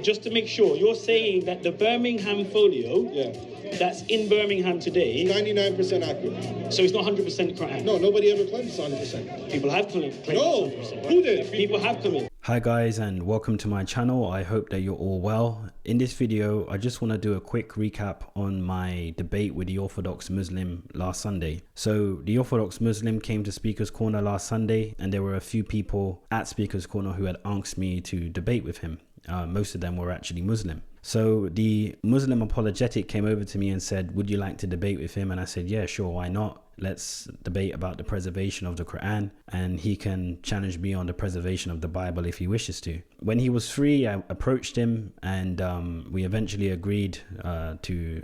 just to make sure, you're saying that the Birmingham Folio, that's in Birmingham today, 99% accurate. So it's not 100% Qur'an. No, nobody ever claimed it's 100%. People have claimed. No, 100%, right? who did? People have claimed. Hi guys, and welcome to my channel. I hope that you're all well. In this video, I just want to do a quick recap on my debate with the Orthodox Muslim last Sunday. So the Orthodox Muslim came to Speaker's Corner last Sunday, and there were a few people at Speaker's Corner who had asked me to debate with him. Most of them were actually Muslim. So the Muslim apologetic came over to me and said, would you like to debate with him? And I said, yeah, sure, why not? Let's debate about the preservation of the Quran, and he can challenge me on the preservation of the Bible if he wishes to. When he was free, I approached him, and we eventually agreed to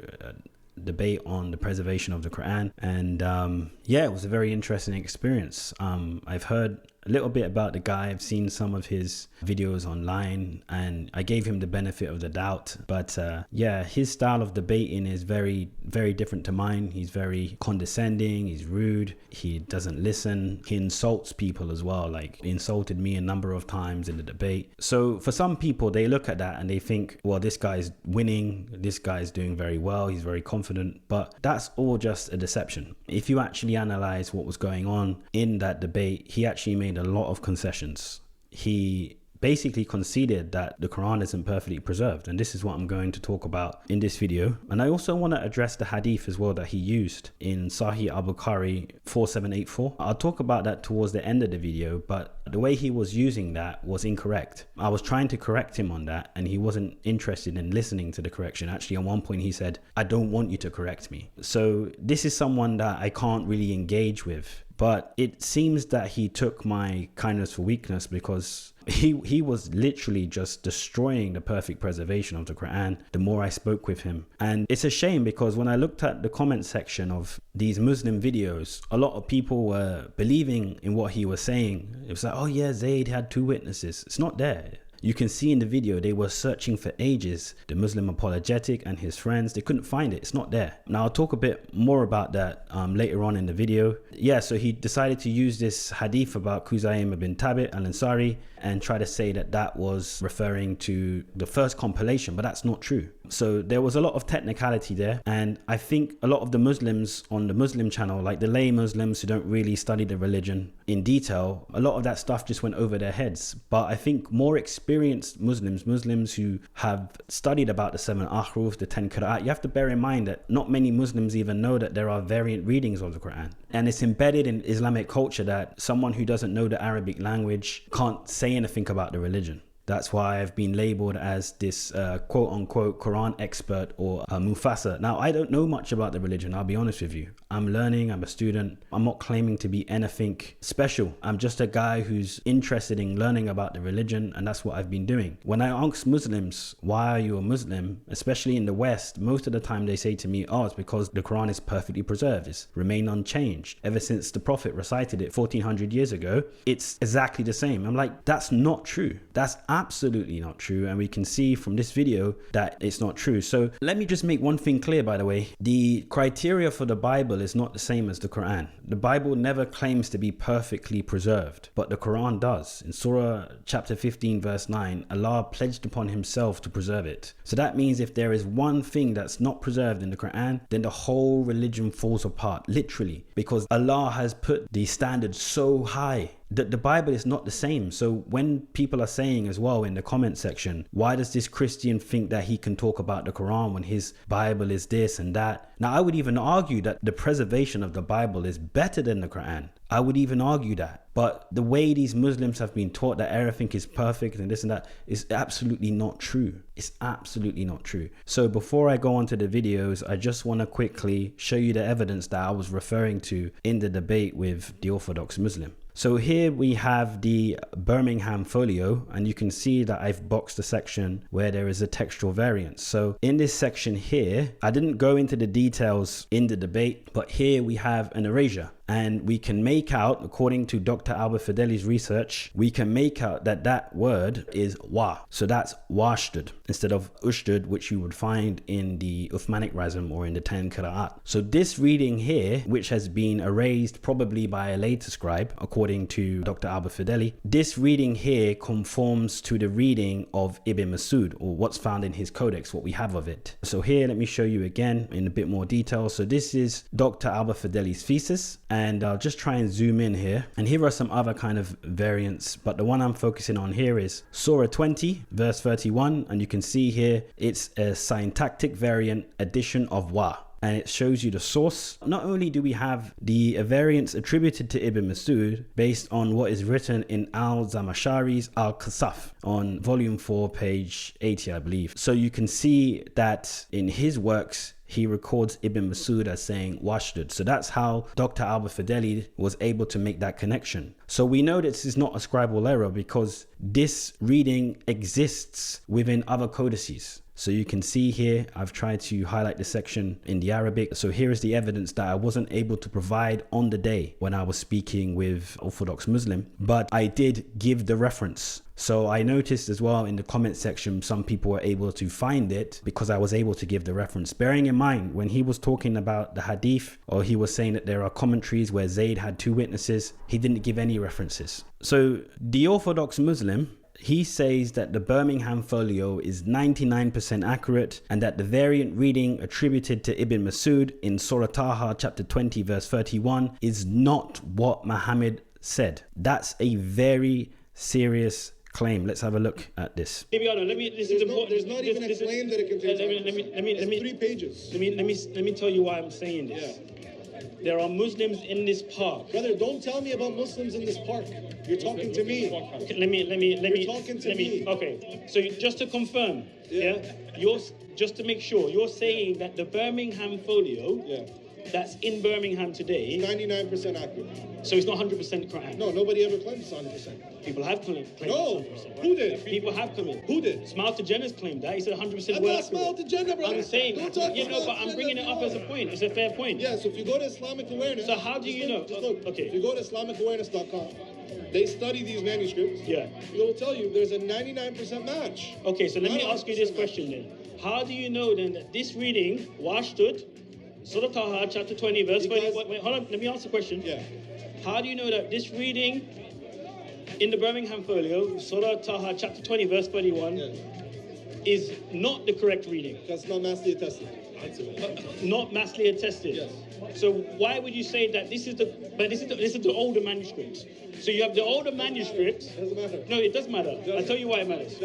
debate on the preservation of the Quran. And yeah, it was a very interesting experience. I've heard a little bit about the guy. I've seen some of his videos online, and I gave him the benefit of the doubt. But yeah, his style of debating is very, very different to mine. He's very condescending, he's rude, he doesn't listen, he insults people as well. Like, he insulted me a number of times in the debate. So for some people, they look at that and they think, well, this guy's winning, this guy's doing very well, he's very confident. But that's all just a deception. If you actually analyze what was going on in that debate, he actually made a lot of concessions. He basically conceded that the Quran isn't perfectly preserved, and this is what I'm going to talk about in this video. And I also want to address the hadith as well that he used in Sahih al-Bukhari 4784. I'll talk about that towards the end of the video, but the way he was using that was incorrect. I was trying to correct him on that, and he wasn't interested in listening to the correction. Actually, at one point he said, I don't want you to correct me. So this is someone that I can't really engage with. But it seems that he took my kindness for weakness, because he was literally just destroying the perfect preservation of the Quran the more I spoke with him. And it's a shame, because when I looked at the comment section of these Muslim videos, a lot of people were believing in what he was saying. It was like, oh yeah, Zaid had 2 witnesses. It's not there. You can see in the video, they were searching for ages. The Muslim apologetic and his friends, they couldn't find it. It's not there. Now, I'll talk a bit more about that later on in the video. Yeah, so he decided to use this hadith about Quzaym ibn Thabit al-Ansari and try to say that that was referring to the first compilation, but that's not true. So there was a lot of technicality there, and I think a lot of the Muslims on the Muslim channel, like the lay Muslims who don't really study the religion in detail, a lot of that stuff just went over their heads. But I think more experienced Muslims who have studied about the 7 Ahruf, the 10 Qira'at, you have to bear in mind that not many Muslims even know that there are variant readings of the Quran. And it's embedded in Islamic culture that someone who doesn't know the Arabic language can't say anything about the religion. That's why I've been labeled as this quote-unquote Quran expert or Mufassir. Now, I don't know much about the religion, I'll be honest with you. I'm learning, I'm a student. I'm not claiming to be anything special. I'm just a guy who's interested in learning about the religion, and that's what I've been doing. When I ask Muslims, why are you a Muslim? Especially in the West, most of the time they say to me, oh, it's because the Quran is perfectly preserved. It's remained unchanged. Ever since the Prophet recited it 1400 years ago, it's exactly the same. I'm like, that's not true. That's absolutely not true, and we can see from this video that it's not true. So let me just make one thing clear, by the way. The criteria for the Bible is not the same as the Quran. The Bible never claims to be perfectly preserved, but the Quran does. In Surah chapter 15 verse 9, Allah pledged upon himself to preserve it. So that means if there is one thing that's not preserved in the Quran, then the whole religion falls apart, literally, because Allah has put the standard so high. The Bible is not the same. So when people are saying as well in the comment section, why does this Christian think that he can talk about the Quran when his Bible is this and that? Now, I would even argue that the preservation of the Bible is better than the Quran. I would even argue that. But the way these Muslims have been taught that everything is perfect and this and that is absolutely not true. It's absolutely not true. So before I go on to the videos, I just want to quickly show you the evidence that I was referring to in the debate with the Orthodox Muslim. So here we have the Birmingham Folio, and you can see that I've boxed a section where there is a textual variance. So in this section here, I didn't go into the details in the debate, but here we have an erasure. And we can make out, according to Dr. Albert Fideli's research, we can make out that that word is wa. So that's washdud instead of ushdud, which you would find in the Uthmanic Razm or in the 10 Qira'at. So this reading here, which has been erased probably by a later scribe, according to Dr. Albert Fideli, this reading here conforms to the reading of Ibn Masud, or what's found in his codex, what we have of it. So here, let me show you again in a bit more detail. So this is Dr. Albert Fideli's thesis, and I'll just try and zoom in here. And here are some other kind of variants, but the one I'm focusing on here is Surah 20, verse 31, and you can see here it's a syntactic variant addition of wa, and it shows you the source. Not only do we have the variants attributed to Ibn Masud based on what is written in al-Zamashari's Al-Qasaf on volume 4, page 80, I believe. So you can see that in his works, he records Ibn Masud as saying washdud. So that's how Dr. Albert Fideli was able to make that connection. So we know that this is not a scribal error because this reading exists within other codices. So you can see here, I've tried to highlight the section in the Arabic. So here is the evidence that I wasn't able to provide on the day when I was speaking with Orthodox Muslim, but I did give the reference. So I noticed as well in the comment section, some people were able to find it because I was able to give the reference. Bearing in mind, when he was talking about the Hadith, or he was saying that there are commentaries where Zaid had 2 witnesses, he didn't give any references. So the Orthodox Muslim, he says that the Birmingham Folio is 99% accurate and that the variant reading attributed to Ibn Masud in Surah Taha chapter 20 verse 31 is not what Muhammad said. That's a very serious claim. Let's have a look at this. There's not even a claim that it contains. Let me 3 pages. Let me tell you why I'm saying this. Yeah. There are Muslims in this park. Brother, don't tell me about Muslims in this park. You're talking to me. Okay, let me. You're talking to me. Okay, so just to confirm, you're just to make sure, you're saying that the Birmingham Folio, that's in Birmingham today, 99% accurate. so it's not 100% Qur'an. No, nobody ever claimed it's 100%. People have claimed No, 100%. who did? People have claimed. Who did? Smile to Jenna's claimed that. He said 100% I'm word not Smile to Jenna, brother. I'm saying, Don't talk you know, Smile but to I'm Jenna bringing it up as a point. It's a fair point. Yeah, so if you go to Islamic Awareness... So how do you know? Just look. Okay. If you go to IslamicAwareness.com, they study these manuscripts. Yeah. They will tell you there's a 99% match. Okay, so let me ask you this question then. How do you know then that this reading, washdud, Surah Taha, chapter 20, verse 20, wait, hold on, let me ask the question. Yeah. How do you know that this reading in the Birmingham Folio, Surah Taha, chapter 20, verse 31, is not the correct reading? Because it's not massively attested. Not massively attested. Yes. So why would you say that this is the older manuscript? So you have the older manuscript. Doesn't matter. No, it does matter. I'll tell you why it matters.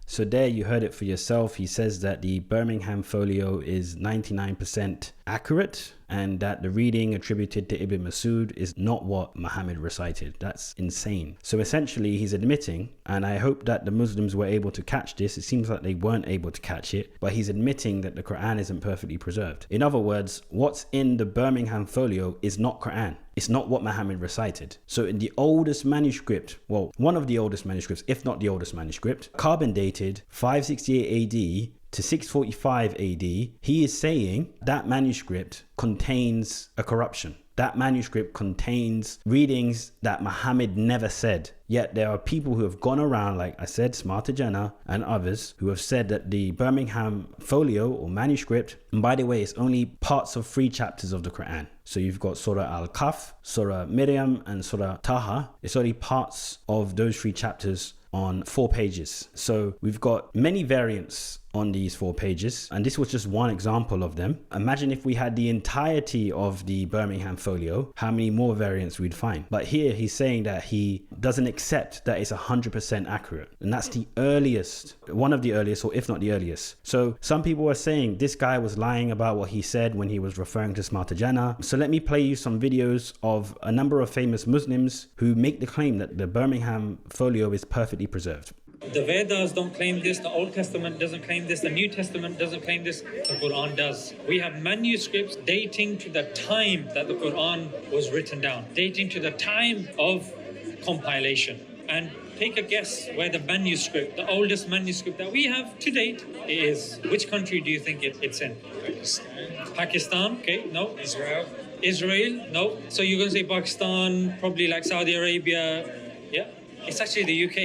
So there you heard it for yourself. He says that the Birmingham Folio is 99% accurate and that the reading attributed to Ibn Masud is not what Muhammad recited. That's insane. So essentially he's admitting, and I hope that the Muslims were able to catch this. It seems like they weren't able to catch it, but he's admitting that the Quran isn't perfectly preserved. In other words, what's in the Birmingham Folio is not Quran. It's not what Muhammad recited. So in the oldest manuscript, well, one of the oldest manuscripts, if not the oldest manuscript, carbon dated 568 AD to 645 AD, he is saying that manuscript contains a corruption. That manuscript contains readings that Muhammad never said. Yet there are people who have gone around, like I said, Smarter Jannah and others, who have said that the Birmingham Folio or manuscript, and by the way, it's only parts of 3 chapters of the Quran. So you've got Surah Al-Kahf, Surah Maryam, and Surah Taha. It's only parts of those 3 chapters on 4 pages. So we've got many variants on these 4 pages, and this was just one example of them. Imagine if we had the entirety of the Birmingham Folio, how many more variants we'd find. But here he's saying that he doesn't accept that it's 100% accurate, and that's the earliest, one of the earliest, or if not the earliest. So some people were saying this guy was lying about what he said when he was referring to Smarter Jannah. So let me play you some videos of a number of famous Muslims who make the claim that the Birmingham Folio is perfectly preserved. The Vedas don't claim this, the Old Testament doesn't claim this, the New Testament doesn't claim this, the Quran does. We have manuscripts dating to the time that the Quran was written down, dating to the time of compilation. And take a guess where the manuscript, the oldest manuscript that we have to date is. Which country do you think it's in? Pakistan. Pakistan, okay, no. Israel. Israel? No. So you're going to say Pakistan, probably like Saudi Arabia. Yeah. It's actually the UK.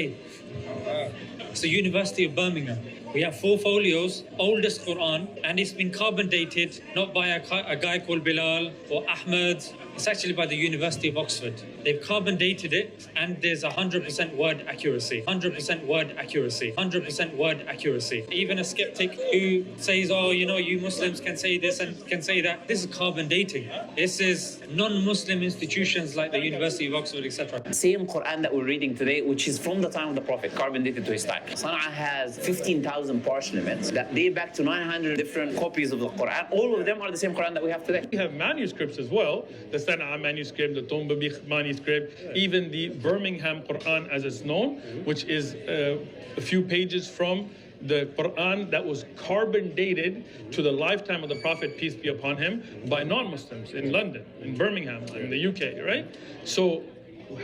It's the University of Birmingham. We have 4 folios, oldest Quran, and it's been carbon dated, not by a guy called Bilal or Ahmed. It's actually by the University of Oxford. They've carbon dated it, and there's 100% word accuracy. 100% word accuracy. 100% word accuracy. Even a skeptic who says, oh, you know, you Muslims can say this and can say that. This is carbon dating. This is non-Muslim institutions like the University of Oxford, etc. Same Quran that we're reading today, which is from the time of the Prophet, carbon dated to his time. Sana'a has 15,000 parchments that date back to 900 different copies of the Quran. All of them are the same Quran that we have today. We have manuscripts as well. The Sana'a manuscript, the Tombabikh manuscript, even the Birmingham Qur'an as it's known, which is a few pages from the Quran that was carbon dated to the lifetime of the Prophet, peace be upon him, by non-Muslims in London, in Birmingham, in the UK, right? So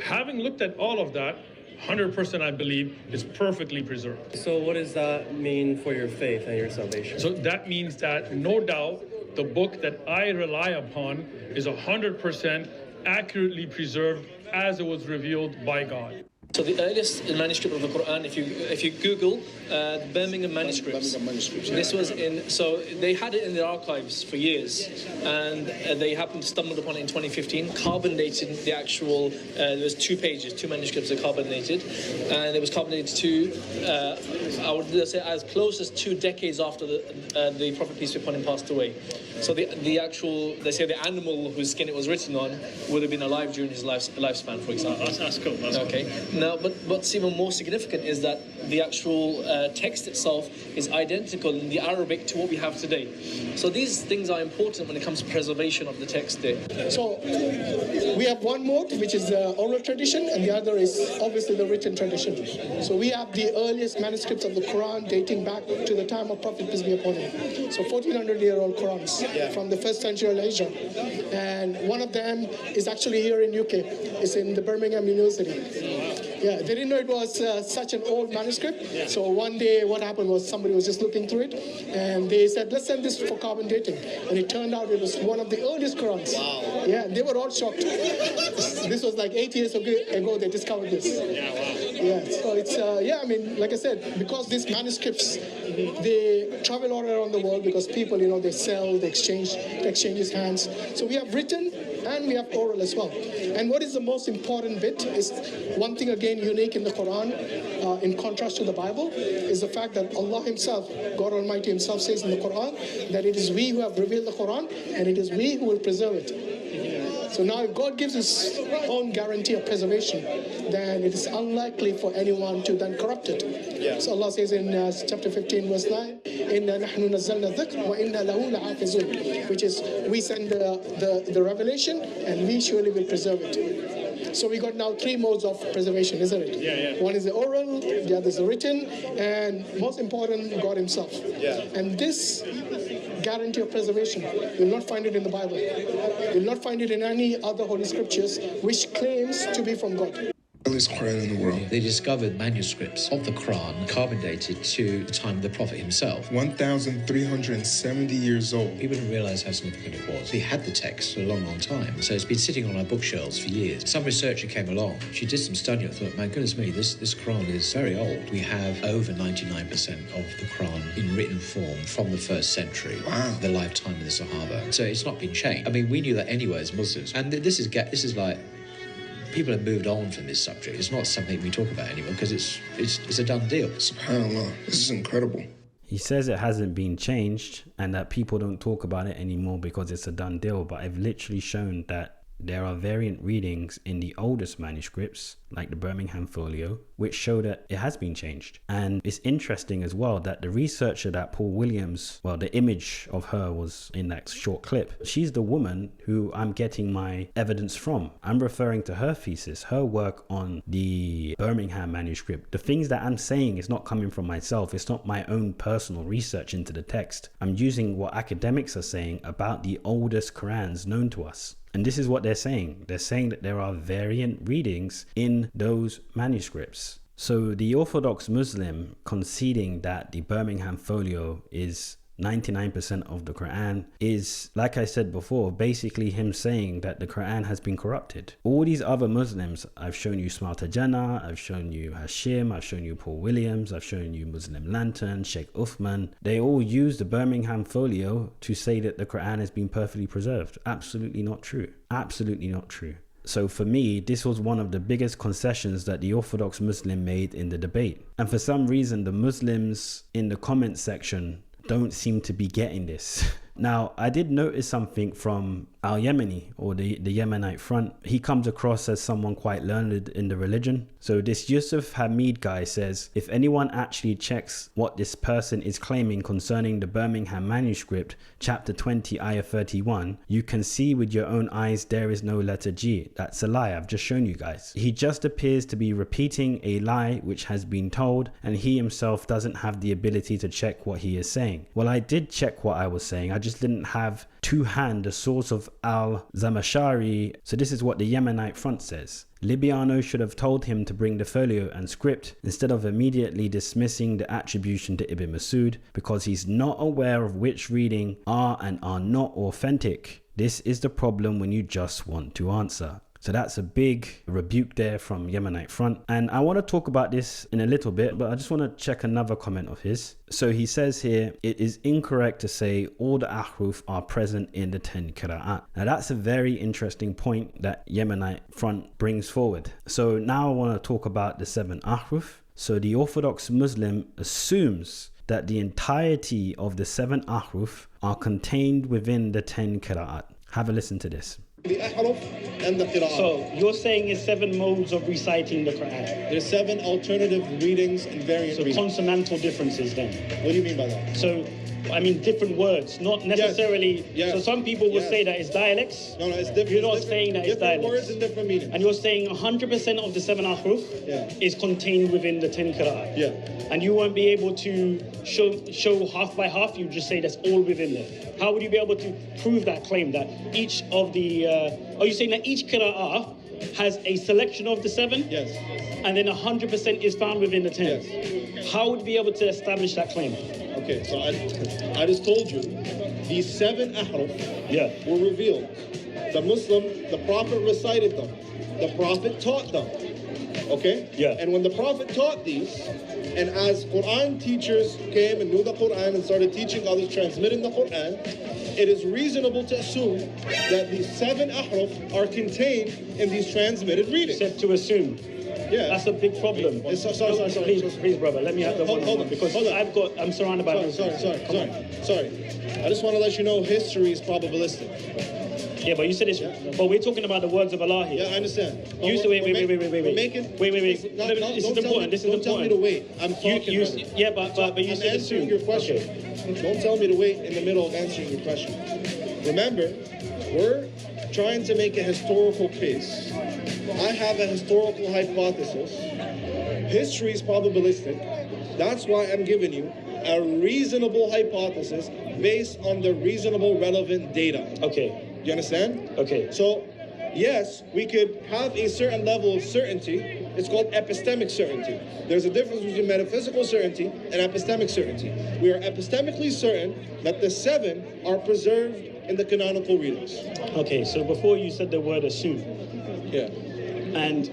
having looked at all of that, 100% I believe is perfectly preserved. So what does that mean for your faith and your salvation? So that means that no doubt the book that I rely upon is 100% accurately preserved as it was revealed by God. So the earliest manuscript of the Quran, if you Google the Birmingham Manuscripts, this was in, so they had it in their archives for years, and they happened to stumble upon it in 2015, carbon dated the actual, there was 2 pages, 2 manuscripts that carbon dated, and it was carbon dated to, I would say as close as 2 decades after the Prophet, peace be upon him, passed away. So the actual, they say the animal whose skin it was written on would have been alive during his lifespan, for example. That's cool. Okay. Now, but what's even more significant is that the actual text itself is identical in the Arabic to what we have today. So these things are important when it comes to preservation of the text there. So we have one mode, which is the oral tradition, and the other is obviously the written tradition. So we have the earliest manuscripts of the Quran dating back to the time of Prophet, peace be upon him. So 1400-year-old Qurans from the 1st century of Asia. And one of them is actually here in UK. It's in the Birmingham University. Yeah, they didn't know it was such an old manuscript. So one day what happened was somebody was just looking through it, and they said, let's send this for carbon dating. And it turned out it was one of the earliest Qurans. Wow. Yeah, they were all shocked. This was like 8 years ago they discovered this. Yeah, wow. Yeah, so it's, I mean, like I said, because these manuscripts, they travel all around the world because people, you know, they sell, they exchanges hands. So we have written and we have oral as well. And what is the most important bit is one thing again unique in the Quran, in contrast to the Bible, is the fact that Allah himself, God Almighty himself says in the Quran that it is we who have revealed the Quran and it is we who will preserve it. So now if God gives his own guarantee of preservation, then it is unlikely for anyone to then corrupt it. Yeah. So Allah says in chapter 15 verse 9, إِنَّا نَحْنُ نَزَّلْنَا الذِّكْرَ وَإِنَّا لَهُ لَحَافِظُونَ, which is we send the revelation and we surely will preserve it. So we got now 3 modes of preservation, isn't it? Yeah. One is the oral, the other is the written, and most important, God himself. Yeah. And this guarantee of preservation, you'll not find it in the Bible. You'll not find it in any other holy scriptures which claims to be from God. Earliest Qur'an in the world. They discovered manuscripts of the Quran carbon dated to the time of the Prophet himself. 1,370 years old. People didn't realize how significant it was. They had the text for a long, long time. So it's been sitting on our bookshelves for years. Some researcher came along. She did some study. I thought, man, goodness me, this Quran is very old. We have over 99% of the Quran in written form from the 1st century. Wow. The lifetime of the Sahaba. So it's not been changed. I mean, we knew that anyway as Muslims. And this is like, people have moved on from this subject. It's not something we talk about anymore because it's a done deal. SubhanAllah, this is incredible. He says it hasn't been changed and that people don't talk about it anymore because it's a done deal. But I've literally shown that there are variant readings in the oldest manuscripts, like the Birmingham Folio, which show that it has been changed. And it's interesting as well that the researcher that Paul Williams, well, the image of her was in that short clip. She's the woman who I'm getting my evidence from. I'm referring to her thesis, her work on the Birmingham manuscript. The things that I'm saying is not coming from myself. It's not my own personal research into the text. I'm using what academics are saying about the oldest Qurans known to us. And this is what they're saying. They're saying that there are variant readings in those manuscripts. So the Orthodox Muslim conceding that the Birmingham Folio is 99% of the Quran is, like I said before, basically him saying that the Quran has been corrupted. All these other Muslims, I've shown you Smarter Jannah, I've shown you Hashim, I've shown you Paul Williams, I've shown you Muslim Lantern, Sheikh Uthman. They all use the Birmingham Folio to say that the Quran has been perfectly preserved. Absolutely not true. Absolutely not true. So for me, this was one of the biggest concessions that the Orthodox Muslim made in the debate. And for some reason, the Muslims in the comment section don't seem to be getting this. Now, I did notice something from Al-Yemeni, or the Yemenite Front. He comes across as someone quite learned in the religion. So this Yusuf Hamid guy says, if anyone actually checks what this person is claiming concerning the Birmingham Manuscript, chapter 20, ayah 31, you can see with your own eyes there is no letter G. That's a lie. I've just shown you guys. He just appears to be repeating a lie which has been told, and he himself doesn't have the ability to check what he is saying. Well, I did check what I was saying. I just didn't have to hand the source of Al-Zamashari. So this is what the Yemenite Front says. Libiano should have told him to bring the folio and script instead of immediately dismissing the attribution to Ibn Masud, because he's not aware of which reading are and are not authentic. This is the problem when you just want to answer. So that's a big rebuke there from Yemenite Front. And I want to talk about this in a little bit, but I just want to check another comment of his. So he says here, it is incorrect to say all the Ahruf are present in the 10 Qira'at. Now that's a very interesting point that Yemenite Front brings forward. So now I want to talk about the 7 Ahruf. So the Orthodox Muslim assumes that the entirety of the 7 Ahruf are contained within the 10 Qira'at. Have a listen to this. The Ahruf and the Qira'at. So you're saying it's 7 modes of reciting the Quran. There's 7 alternative readings and variant readings. So consonantal differences then. What do you mean by that? So, I mean different words, not necessarily. Yes. So some people will say that it's dialects. No, it's different. You're not saying that it's dialects. Different words and different meanings. And you're saying 100% of the 7 Ahruf is contained within the 10 Qira'at. Yeah. And you won't be able to show half by half. You just say that's all within there. How would you be able to prove that claim that each of the? Are you saying that each Qira'ah has a selection of the 7? Yes. And then 100% is found within the 10? Yes. How would you be able to establish that claim? Okay, so I just told you, these 7 Ahruf were revealed. The Muslim, the Prophet recited them. The Prophet taught them. Okay? Yeah. And when the Prophet taught these, and as Quran teachers came and knew the Quran and started teaching others, transmitting the Quran, it is reasonable to assume that these 7 Ahruf are contained in these transmitted readings. Except to assume. Yeah. That's a big problem. Sorry. Please, brother, let me have the hold on, because hold on. I'm surrounded by Sorry. I just want to let you know history is probabilistic. Yeah, but you said it's. But we're talking about the words of Allah here. Yeah, I understand. You said wait. This is important. Don't tell me to wait. I'm talking. Yeah, but you said answering your question. Okay. Don't tell me to wait in the middle of answering your question. Remember, we're trying to make a historical case. I have a historical hypothesis. History is probabilistic. That's why I'm giving you a reasonable hypothesis based on the reasonable relevant data. Okay. You understand? Okay. So, yes, we could have a certain level of certainty. It's called epistemic certainty. There's a difference between metaphysical certainty and epistemic certainty. We are epistemically certain that the 7 are preserved in the canonical readings. Okay, so before you said the word assume. Yeah. And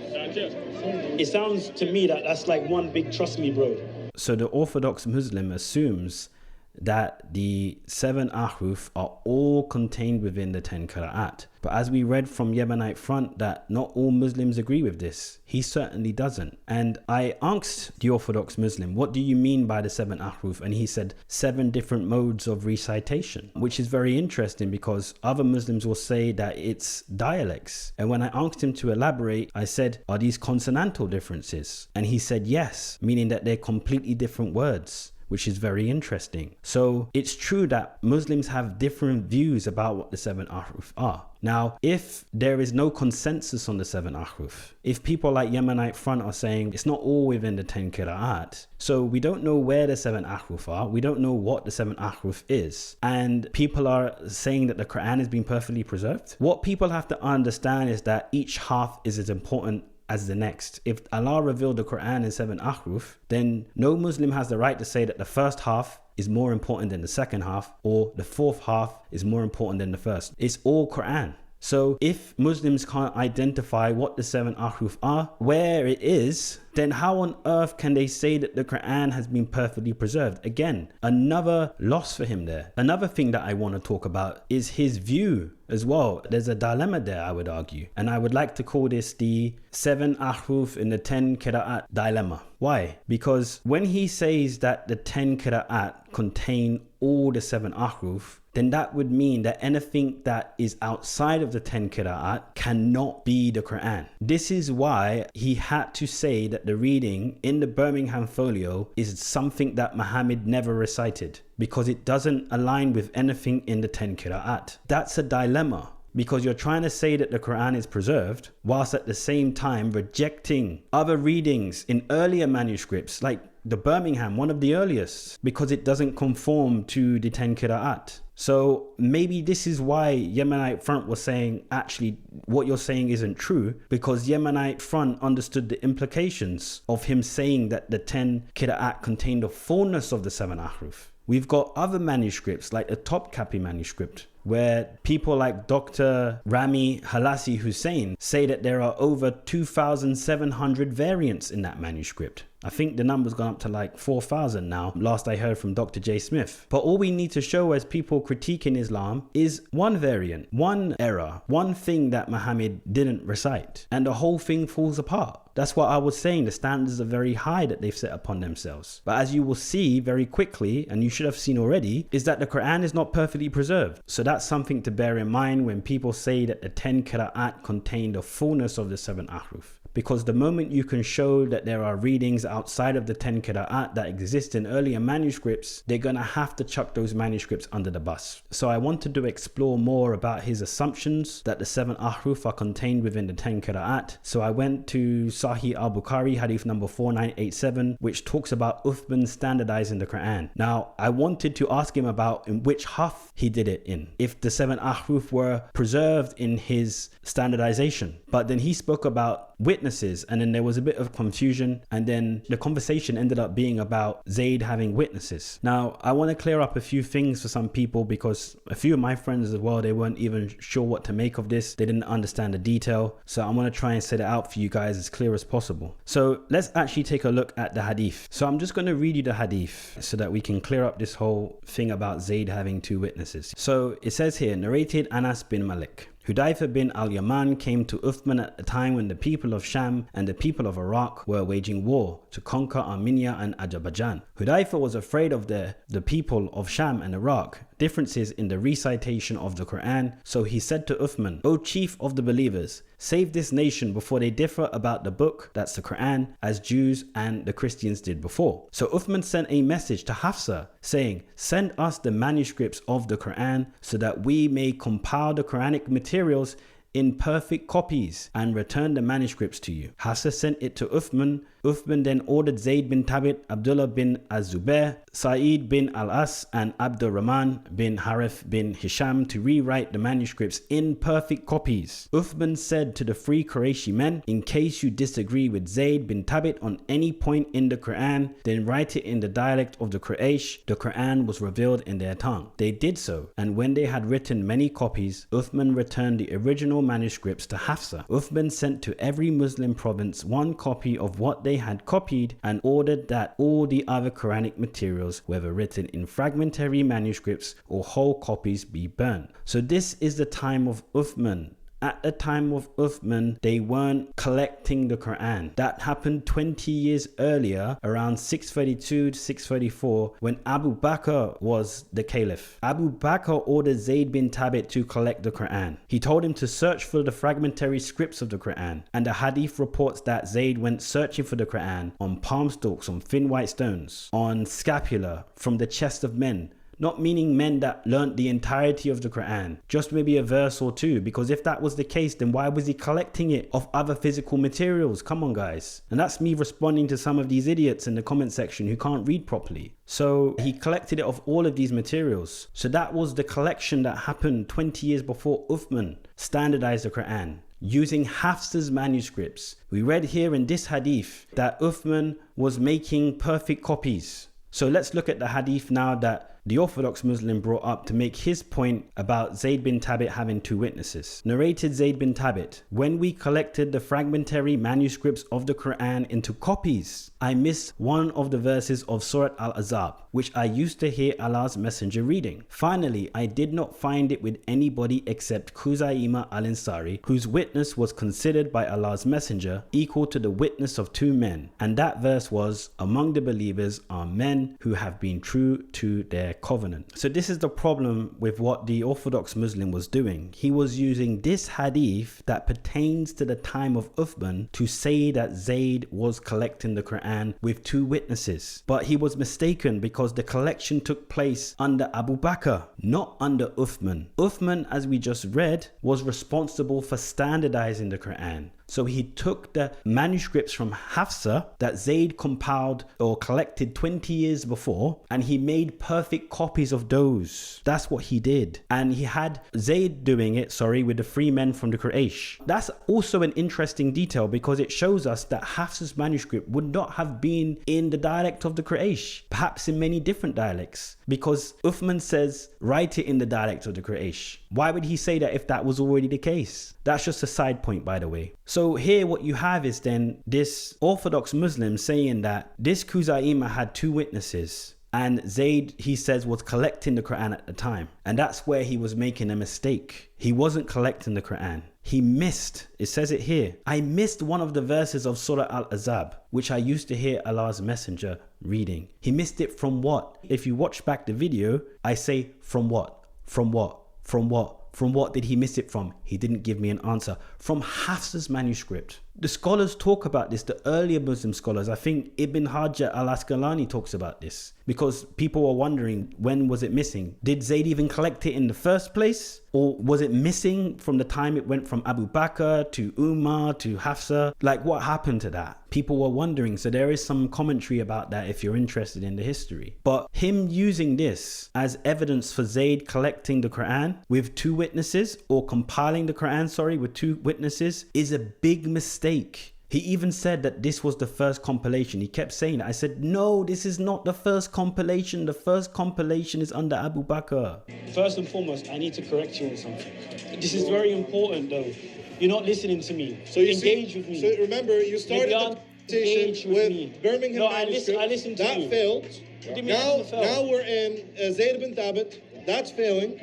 it sounds to me that that's like one big trust me, bro. So the Orthodox Muslim assumes that the 7 Ahruf are all contained within the 10 Qira'at. But as we read from Yemenite Front, that not all Muslims agree with this. He certainly doesn't. And I asked the Orthodox Muslim, what do you mean by the 7 Ahruf? And he said 7 different modes of recitation, which is very interesting because other Muslims will say that it's dialects. And when I asked him to elaborate, I said, are these consonantal differences? And he said yes, meaning that they're completely different words, which is very interesting. So it's true that Muslims have different views about what the 7 Ahruf are. Now, if there is no consensus on the 7 Ahruf, if people like Yemenite Front are saying it's not all within the 10 Qira'at, so we don't know where the 7 Ahruf are, we don't know what the 7 Ahruf is, and people are saying that the Quran has been perfectly preserved, what people have to understand is that each half is as important as the next. If Allah revealed the Quran in 7 Ahruf, then no Muslim has the right to say that the first half is more important than the second half, or the fourth half is more important than the first. It's all Qur'an. So if Muslims can't identify what the 7 Ahruf are, where it is, then how on earth can they say that the Quran has been perfectly preserved? Again, another loss for him there. Another thing that I want to talk about is his view as well. There's a dilemma there, I would argue. And I would like to call this the 7 Ahruf in the 10 Qira'at dilemma. Why? Because when he says that the 10 Qira'at contain all the 7 Ahruf, then that would mean that anything that is outside of the 10 Qira'at cannot be the Quran. This is why he had to say that the reading in the Birmingham Folio is something that Muhammad never recited, because it doesn't align with anything in the 10 Qira'at. That's a dilemma, because you're trying to say that the Quran is preserved whilst at the same time rejecting other readings in earlier manuscripts like the Birmingham, one of the earliest, because it doesn't conform to the 10 Qira'at. So maybe this is why Yemenite Front was saying, actually, what you're saying isn't true, because Yemenite Front understood the implications of him saying that the 10 Qira'at contained the fullness of the 7 Ahruf. We've got other manuscripts like the Topkapi manuscript, where people like Dr. Rami Halassi Hussein say that there are over 2,700 variants in that manuscript. I think the number's gone up to like 4,000 now, last I heard from Dr. J. Smith. But all we need to show as people critiquing Islam is one variant, one error, one thing that Muhammad didn't recite, and the whole thing falls apart. That's what I was saying. The standards are very high that they've set upon themselves. But as you will see very quickly, and you should have seen already, is that the Quran is not perfectly preserved. So that's something to bear in mind when people say that the 10 Qira'at contain the fullness of the 7 Ahruf. Because the moment you can show that there are readings outside of the 10 Qira'at that exist in earlier manuscripts, they're going to have to chuck those manuscripts under the bus. So I wanted to explore more about his assumptions that the 7 Ahruf are contained within the 10 Qira'at. So I went to Sahih al-Bukhari, hadith number 4987, which talks about Uthman standardizing the Quran. Now, I wanted to ask him about in which half he did it in, if the 7 Ahruf were preserved in his standardization. But then he spoke about witnesses, and then there was a bit of confusion, and then the conversation ended up being about Zaid having witnesses. Now, I want to clear up a few things for some people, because a few of my friends as well, they weren't even sure what to make of this. They didn't understand the detail. So I'm going to try and set it out for you guys as clear as possible. So let's actually take a look at the hadith. So I'm just going to read you the hadith so that we can clear up this whole thing about Zaid having 2 witnesses. So it says here, narrated Anas bin Malik. Hudayfa bin al-Yaman came to Uthman at a time when the people of Sham and the people of Iraq were waging war to conquer Armenia and Azerbaijan. Hudayfa was afraid of the people of Sham and Iraq, differences in the recitation of the Quran, so he said to Uthman, O chief of the believers, save this nation before they differ about the book, that's the Quran, as Jews and the Christians did before. So Uthman sent a message to Hafsa saying, send us the manuscripts of the Quran so that we may compile the Quranic materials in perfect copies and return the manuscripts to you. Hafsa sent it to Uthman. Uthman then ordered Zaid bin Thabit, Abdullah bin Az-Zubair, Sa'id bin Al-As, and Abdurrahman bin Harith bin Hisham to rewrite the manuscripts in perfect copies. Uthman said to the 3 Qurayshi men, in case you disagree with Zaid bin Thabit on any point in the Quran, then write it in the dialect of the Quraysh. The Quran was revealed in their tongue. They did so, and when they had written many copies, Uthman returned the original manuscripts to Hafsa. Uthman sent to every Muslim province 1 copy of what they had copied and ordered that all the other Quranic materials, whether written in fragmentary manuscripts or whole copies, be burned. So this is the time of Uthman. At the time of Uthman, they weren't collecting the Quran. That happened 20 years earlier, around 632 to 634, when Abu Bakr was the caliph. Abu Bakr ordered Zaid bin Thabit to collect the Quran. He told him to search for the fragmentary scripts of the Quran. And the hadith reports that Zaid went searching for the Quran on palm stalks, on thin white stones, on scapula, from the chest of men. Not meaning men that learnt the entirety of the Quran, just maybe a verse or 2, because if that was the case, then why was he collecting it of other physical materials? Come on, guys. And that's me responding to some of these idiots in the comment section who can't read properly. So he collected it of all of these materials. So that was the collection that happened 20 years before Uthman standardized the Quran, using Hafsa's manuscripts. We read here in this hadith that Uthman was making perfect copies. So let's look at the hadith now that the Orthodox Muslim brought up to make his point about Zaid bin Thabit having two witnesses. Narrated Zaid bin Thabit, when we collected the fragmentary manuscripts of the Qur'an into copies, I missed one of the verses of Surah Al-Ahzab, which I used to hear Allah's Messenger reading. Finally, I did not find it with anybody except Khuzaimah al-Ansari, whose witness was considered by Allah's Messenger equal to the witness of two men. And that verse was, among the believers are men who have been true to their covenant. So this is the problem with what the Orthodox Muslim was doing. He was using this hadith that pertains to the time of Uthman to say that Zaid was collecting the Quran with two witnesses. But he was mistaken because the collection took place under Abu Bakr, not under Uthman. Uthman, as we just read, was responsible for standardizing the Quran. So he took the manuscripts from Hafsa that Zaid compiled or collected 20 years before, and he made perfect copies of those. That's what he did. And he had Zaid doing it, with the three men from the Quraysh. That's also an interesting detail because it shows us that Hafsa's manuscript would not have been in the dialect of the Quraysh, perhaps in many different dialects, because Uthman says, write it in the dialect of the Quraysh. Why would he say that if that was already the case? That's just a side point, by the way. So here what you have is then this Orthodox Muslim saying that this Khuzaimah had two witnesses and Zaid, he says, was collecting the Quran at the time. And that's where he was making a mistake. He wasn't collecting the Quran. He missed, it says it here, I missed one of the verses of Surah Al-Ahzab, which I used to hear Allah's Messenger reading. He missed it from what? If you watch back the video, I say from what? From what? From what? From what did he miss it from? He didn't give me an answer. From Hafsa's manuscript. The scholars talk about this, the earlier Muslim scholars. I think Ibn Hajar al-Asqalani talks about this because people were wondering, when was it missing? Did Zaid even collect it in the first place? Or was it missing from the time it went from Abu Bakr to Umar to Hafsa? Like, what happened to that? People were wondering. So there is some commentary about that if you're interested in the history. But him using this as evidence for Zaid collecting the Quran with two witnesses, or compiling the Quran, with two witnesses, is a big mistake. He even said that this was the first compilation. He kept saying that. I said, no, this is not the first compilation. The first compilation is under Abu Bakr. First and foremost, I need to correct you on something. This is very important though. You're not listening to me. So engage with me. So remember, you started the conversation with Birmingham Manuscript. I listened to you. That failed. Now we're in Zaid bin Thabit. That's failing.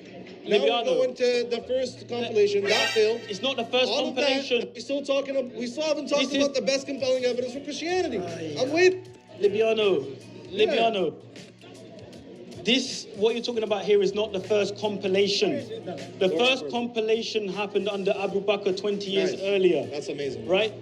Now we're going to the first compilation. That failed. It's not the first compilation. We still haven't talked about the best compelling evidence for Christianity. I'm waiting. Libiano. This, what you're talking about here, is not the first compilation. The first compilation happened under Abu Bakr 20 years earlier. That's amazing. Right?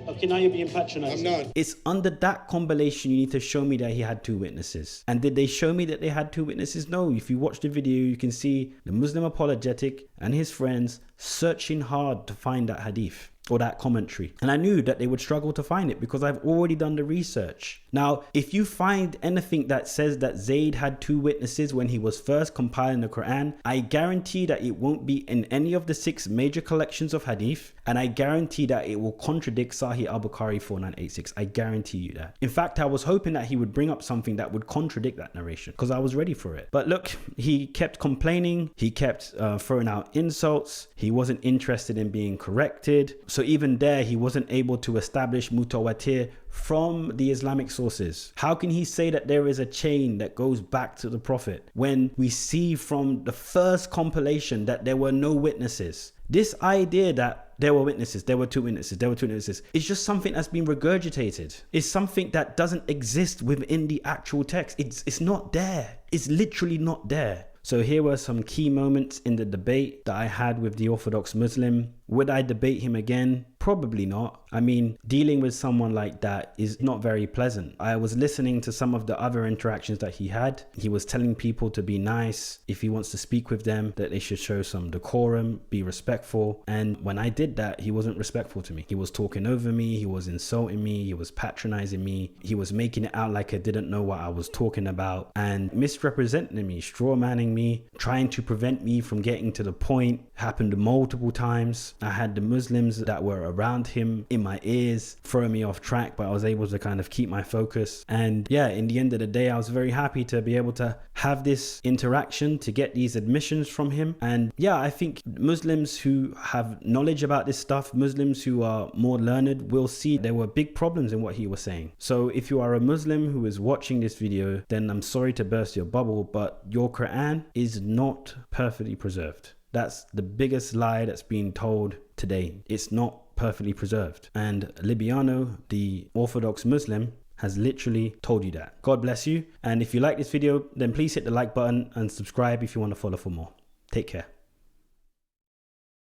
Okay, now you're being patronized. I'm not. It's under that compilation you need to show me that he had two witnesses. And did they show me that they had two witnesses? No. If you watch the video, you can see the Muslim apologetic and his friends searching hard to find that hadith or that commentary. And I knew that they would struggle to find it because I've already done the research. Now, if you find anything that says that Zaid had two witnesses when he was first compiling the Quran, I guarantee that it won't be in any of the 6 major collections of hadith, and I guarantee that it will contradict Sahih al-Bukhari 4986. I guarantee you that. In fact, I was hoping that he would bring up something that would contradict that narration because I was ready for it. But look, he kept complaining, he kept throwing out insults, he wasn't interested in being corrected. So even there, he wasn't able to establish mutawatir from the Islamic sources. How can he say that there is a chain that goes back to the Prophet when we see from the first compilation that there were no witnesses? This idea that there were witnesses, there were two witnesses, it's just something that's been regurgitated. It's something that doesn't exist within the actual text. It's not there. It's literally not there. So here were some key moments in the debate that I had with the Orthodox Muslim. Would I debate him again? Probably not. I mean, dealing with someone like that is not very pleasant. I was listening to some of the other interactions that he had. He was telling people to be nice. If he wants to speak with them, that they should show some decorum, be respectful. And when I did that, he wasn't respectful to me. He was talking over me. He was insulting me. He was patronizing me. He was making it out like I didn't know what I was talking about and misrepresenting me, straw manning me, trying to prevent me from getting to the point. Happened multiple times. I had the Muslims that were around him, in my ears, throwing me off track, but I was able to kind of keep my focus. And yeah, in the end of the day, I was very happy to be able to have this interaction, to get these admissions from him. And yeah, I think Muslims who have knowledge about this stuff, Muslims who are more learned, will see there were big problems in what he was saying. So if you are a Muslim who is watching this video, then I'm sorry to burst your bubble, but your Quran is not perfectly preserved. That's the biggest lie that's being told today. It's not perfectly preserved. And Libiano, the Orthodox Muslim, has literally told you that. God bless you. And if you like this video, then please hit the like button and subscribe if you want to follow for more. Take care.